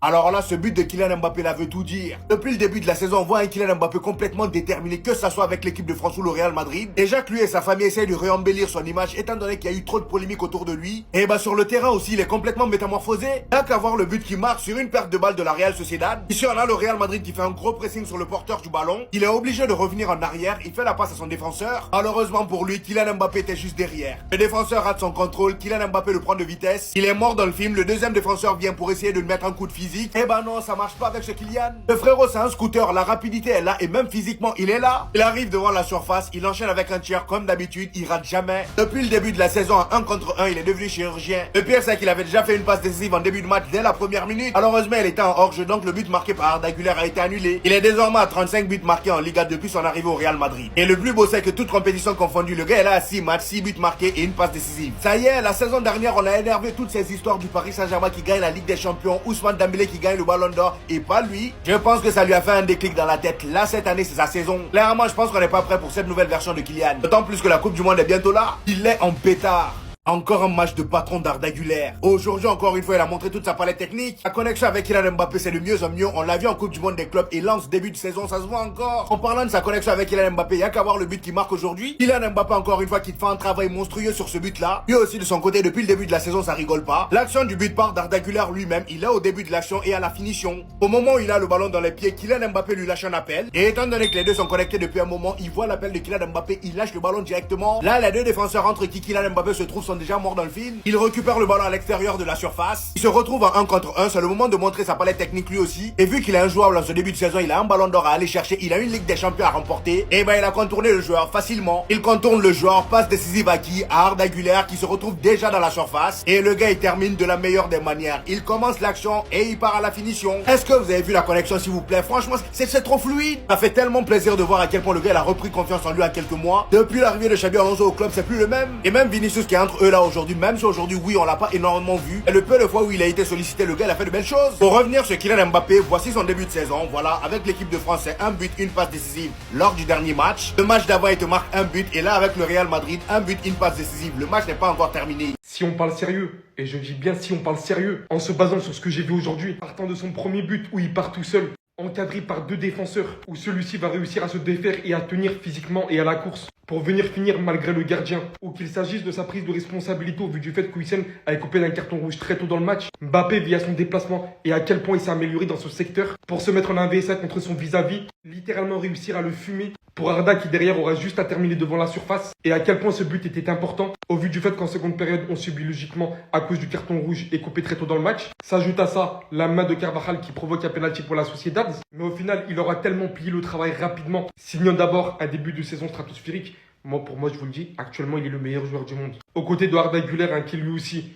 Alors là, ce but de Kylian Mbappé là veut tout dire. Depuis le début de la saison, on voit un Kylian Mbappé complètement déterminé, que ça soit avec l'équipe de France ou le Real Madrid. Déjà que lui et sa famille essayent de réembellir son image, étant donné qu'il y a eu trop de polémiques autour de lui. Et bah sur le terrain aussi, il est complètement métamorphosé. Rien qu'à voir le but qui marque sur une perte de balle de la Real Sociedad. Ici on a le Real Madrid qui fait un gros pressing sur le porteur du ballon. Il est obligé de revenir en arrière, il fait la passe à son défenseur. Malheureusement pour lui, Kylian Mbappé était juste derrière. Le défenseur rate son contrôle, Kylian Mbappé le prend de vitesse. Il est mort dans le film, le deuxième défenseur vient pour essayer de lui mettre un coup de physique. Et bah non, ça marche pas avec ce Kylian. Le frérot c'est un scooter, la rapidité est là et même physiquement il est là. Il arrive devant la surface, il enchaîne avec un tir comme d'habitude, il rate jamais. Depuis le début de la saison, en 1 contre 1, il est devenu chirurgien. Le pire c'est qu'il avait déjà fait une passe décisive en début de match dès la première minute. Malheureusement il était en hors-jeu donc le but marqué par Arda Güler a été annulé. Il est désormais à 35 buts marqués en Liga depuis son arrivée au Real Madrid. Et le plus beau c'est que toute compétition confondue, le gars est là à 6 matchs, 6 buts marqués et une passe décisive. Ça y est, la saison dernière on a énervé toutes ces histoires du Paris Saint-Germain qui gagne la Ligue des Champions, Ousmane Dembélé qui gagne le Ballon d'Or et pas lui. Je pense que ça lui a fait un déclic dans la tête. Là, cette année, c'est sa saison. Clairement, je pense qu'on n'est pas prêt pour cette nouvelle version de Kylian. D'autant plus que la Coupe du Monde est bientôt là. Il est en pétard. Encore un match de patron d'Arda Güler. Aujourd'hui, encore une fois, il a montré toute sa palette technique. La connexion avec Kylian Mbappé, c'est de mieux en mieux. On l'a vu en Coupe du Monde des clubs et lance début de saison, ça se voit encore. En parlant de sa connexion avec Kylian Mbappé, il y a qu'à voir le but qu'il marque aujourd'hui. Kylian Mbappé, encore une fois, qui fait un travail monstrueux sur ce but-là. Lui aussi, de son côté, depuis le début de la saison, ça rigole pas. L'action du but part d'Arda Güler lui-même. Il est au début de l'action et à la finition. Au moment où il a le ballon dans les pieds, Kylian Mbappé lui lâche un appel. Et étant donné que les deux sont connectés depuis un moment, il voit l'appel de Kylian Mbappé, il lâche le ballon directement. Là, les deux défenseurs entre qui Kylian Mbappé se trouve sont déjà morts dans le film. Il récupère le ballon à l'extérieur de la surface. Il se retrouve en 1 contre 1. C'est le moment de montrer sa palette technique lui aussi. Et vu qu'il est injouable en ce début de saison, il a un ballon d'or à aller chercher. Il a une Ligue des Champions à remporter. Et ben il a contourné le joueur facilement. Il contourne le joueur. Passe décisive à qui? À Arda Güler qui se retrouve déjà dans la surface. Et le gars il termine de la meilleure des manières. Il commence l'action et il part à la finition. Est-ce que vous avez vu la connexion s'il vous plaît? Franchement c'est trop fluide. Ça fait tellement plaisir de voir à quel point le gars il a repris confiance en lui en quelques mois. Depuis l'arrivée de Xabi Alonso au club, c'est plus le même. Et même Vinicius qui est entre eux là aujourd'hui, même si aujourd'hui oui on l'a pas énormément vu. Et le peu de fois où il a été sollicité, le gars il a fait de belles choses. Pour revenir sur Kylian Mbappé, voici son début de saison. Voilà, avec l'équipe de France, c'est un but, une passe décisive lors du dernier match. Le match d'avant, il te marque un but. Et là, avec le Real Madrid, un but, une passe décisive. Le match n'est pas encore terminé. Si on parle sérieux, et je dis bien si on parle sérieux, en se basant sur ce que j'ai vu aujourd'hui, partant de son premier but où il part tout seul, encadré par deux défenseurs, où celui-ci va réussir à se défaire et à tenir physiquement et à la course pour venir finir malgré le gardien, ou qu'il s'agisse de sa prise de responsabilité au vu du fait que Wissem a coupé d'un carton rouge très tôt dans le match, Mbappé via son déplacement et à quel point il s'est amélioré dans ce secteur pour se mettre en 1v1 contre son vis-à-vis, littéralement réussir à le fumer pour Arda qui derrière aura juste à terminer devant la surface, et à quel point ce but était important au vu du fait qu'en seconde période on subit logiquement à cause du carton rouge et coupé très tôt dans le match. S'ajoute à ça la main de Carvajal qui provoque un penalty pour la Sociedad, mais au final il aura tellement plié le travail rapidement, signant d'abord un début de saison stratosphérique. Pour moi, je vous le dis, actuellement, il est le meilleur joueur du monde. Aux côtés de Arda Güler, qui lui aussi,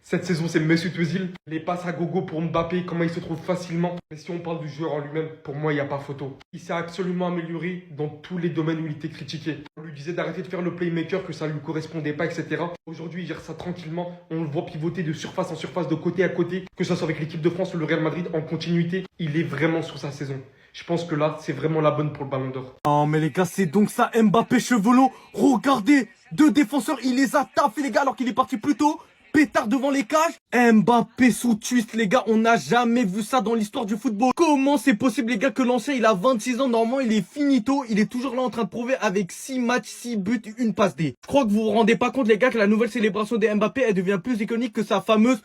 cette saison, c'est Mesut Özil. Les passes à gogo pour Mbappé, comment il se trouve facilement. Mais si on parle du joueur en lui-même, pour moi, il n'y a pas photo. Il s'est absolument amélioré dans tous les domaines où il était critiqué. On lui disait d'arrêter de faire le playmaker, que ça ne lui correspondait pas, etc. Aujourd'hui, il gère ça tranquillement. On le voit pivoter de surface en surface, de côté à côté. Que ce soit avec l'équipe de France ou le Real Madrid, en continuité. Il est vraiment sur sa saison. Je pense que là, c'est vraiment la bonne pour le Ballon d'Or. Non mais les gars, c'est donc ça Mbappé chevelu. Regardez, deux défenseurs, il les a taffés les gars alors qu'il est parti plus tôt. Pétard devant les cages. Mbappé sous twist les gars, on n'a jamais vu ça dans l'histoire du football. Comment c'est possible les gars que l'ancien il a 26 ans, normalement il est finito. Il est toujours là en train de prouver avec 6 matchs, 6 buts, une passe D. Je crois que vous vous rendez pas compte les gars que la nouvelle célébration de Mbappé elle devient plus iconique que sa fameuse...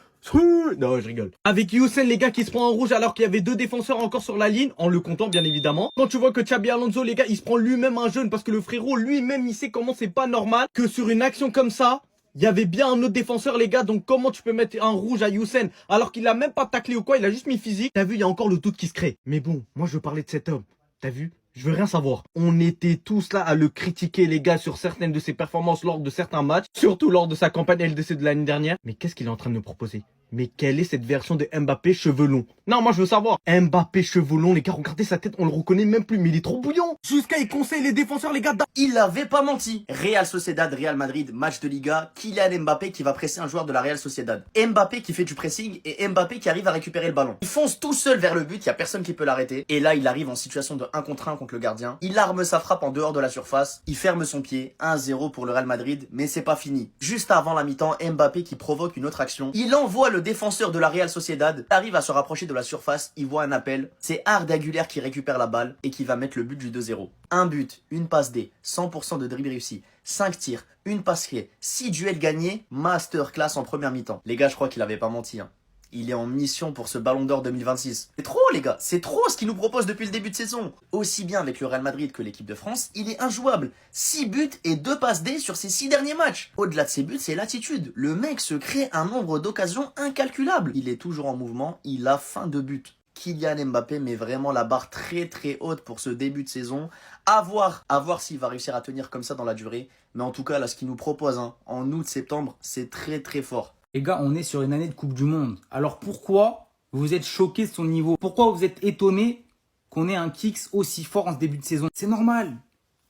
Non, je rigole. Avec Youssef, les gars, qui se prend en rouge alors qu'il y avait deux défenseurs encore sur la ligne, en le comptant, bien évidemment. Quand tu vois que Xabi Alonso, les gars, il se prend lui-même un jaune parce que le frérot, lui-même, il sait comment c'est pas normal que sur une action comme ça, il y avait bien un autre défenseur, les gars. Donc, comment tu peux mettre un rouge à Youssef alors qu'il a même pas taclé ou quoi, il a juste mis physique. T'as vu, il y a encore le doute qui se crée. Mais bon, moi, je veux parler de cet homme. T'as vu? Je veux rien savoir. On était tous là à le critiquer, les gars, sur certaines de ses performances lors de certains matchs, surtout lors de sa campagne LDC de l'année dernière. Mais qu'est-ce qu'il est en train de nous proposer? Mais quelle est cette version de Mbappé cheveux longs? Non, moi je veux savoir. Mbappé cheveux longs, les gars, regardez sa tête, on le reconnaît même plus, mais il est trop bouillant. Jusqu'à il conseille les défenseurs, les gars. Il avait pas menti. Real Sociedad, Real Madrid, match de Liga. Kylian Mbappé qui va presser un joueur de la Real Sociedad. Mbappé qui fait du pressing et Mbappé qui arrive à récupérer le ballon. Il fonce tout seul vers le but, il y a personne qui peut l'arrêter. Et là, il arrive en situation de 1 contre 1 contre le gardien. Il arme sa frappe en dehors de la surface. Il ferme son pied. 1-0 pour le Real Madrid, mais c'est pas fini. Juste avant la mi-temps, Mbappé qui provoque une autre action. Il envoie le le défenseur de la Real Sociedad arrive à se rapprocher de la surface, il voit un appel. C'est Arda Güler qui récupère la balle et qui va mettre le but du 2-0. Un but, une passe D, 100% de dribble réussi, 5 tirs, une passe clé, 6 duels gagnés, masterclass en première mi-temps. Les gars, je crois qu'il avait pas menti. Il est en mission pour ce Ballon d'Or 2026. C'est trop les gars, c'est trop ce qu'il nous propose depuis le début de saison. Aussi bien avec le Real Madrid que l'équipe de France, il est injouable. 6 buts et 2 passes D sur ses 6 derniers matchs. Au-delà de ses buts, c'est l'attitude. Le mec se crée un nombre d'occasions incalculable. Il est toujours en mouvement, il a faim de but. Kylian Mbappé met vraiment la barre très très haute pour ce début de saison. À voir s'il va réussir à tenir comme ça dans la durée. Mais en tout cas, là, ce qu'il nous propose en août-septembre, c'est très très fort. Les gars, on est sur une année de Coupe du Monde. Alors pourquoi vous êtes choqués de son niveau? Pourquoi vous êtes étonnés qu'on ait un Kicks aussi fort en ce début de saison? C'est normal.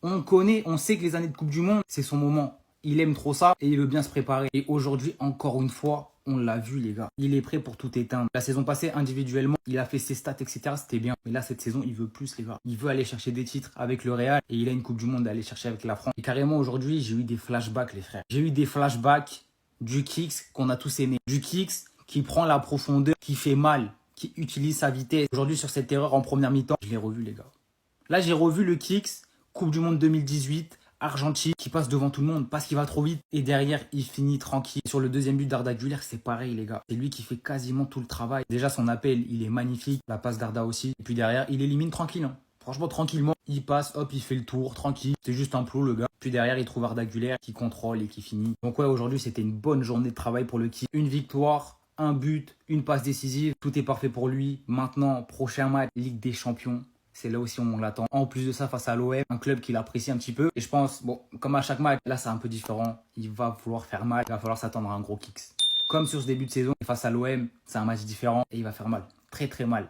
On sait que les années de Coupe du Monde, c'est son moment. Il aime trop ça et il veut bien se préparer. Et aujourd'hui, encore une fois, on l'a vu les gars. Il est prêt pour tout éteindre. La saison passée, individuellement, il a fait ses stats, etc. C'était bien. Mais là, cette saison, il veut plus les gars. Il veut aller chercher des titres avec le Real. Et il a une Coupe du Monde à aller chercher avec la France. Et carrément, aujourd'hui, j'ai eu des flashbacks les frères. J'ai eu des flashbacks du Kicks qu'on a tous aimé. Du Kicks qui prend la profondeur, qui fait mal, qui utilise sa vitesse. Aujourd'hui, sur cette erreur en première mi-temps, je l'ai revu les gars. Là, j'ai revu le Kicks, Coupe du Monde 2018, Argentine, qui passe devant tout le monde parce qu'il va trop vite. Et derrière, il finit tranquille. Sur le deuxième but d'Arda Güler, c'est pareil les gars. C'est lui qui fait quasiment tout le travail. Déjà, son appel, il est magnifique. La passe d'Arda aussi. Et puis derrière, il élimine tranquille. Franchement, tranquillement, il passe, hop, il fait le tour, tranquille. C'est juste un plot, le gars. Puis derrière, il trouve Arda Güler qui contrôle et qui finit. Donc ouais, aujourd'hui, c'était une bonne journée de travail pour le Kicks. Une victoire, un but, une passe décisive. Tout est parfait pour lui. Maintenant, prochain match, Ligue des Champions. C'est là aussi où on l'attend. En plus de ça, face à l'OM, un club qu'il apprécie un petit peu. Et je pense, bon, comme à chaque match, là, c'est un peu différent. Il va vouloir faire mal. Il va falloir s'attendre à un gros Kicks. Comme sur ce début de saison, face à l'OM, c'est un match différent et il va faire mal. Très, très mal.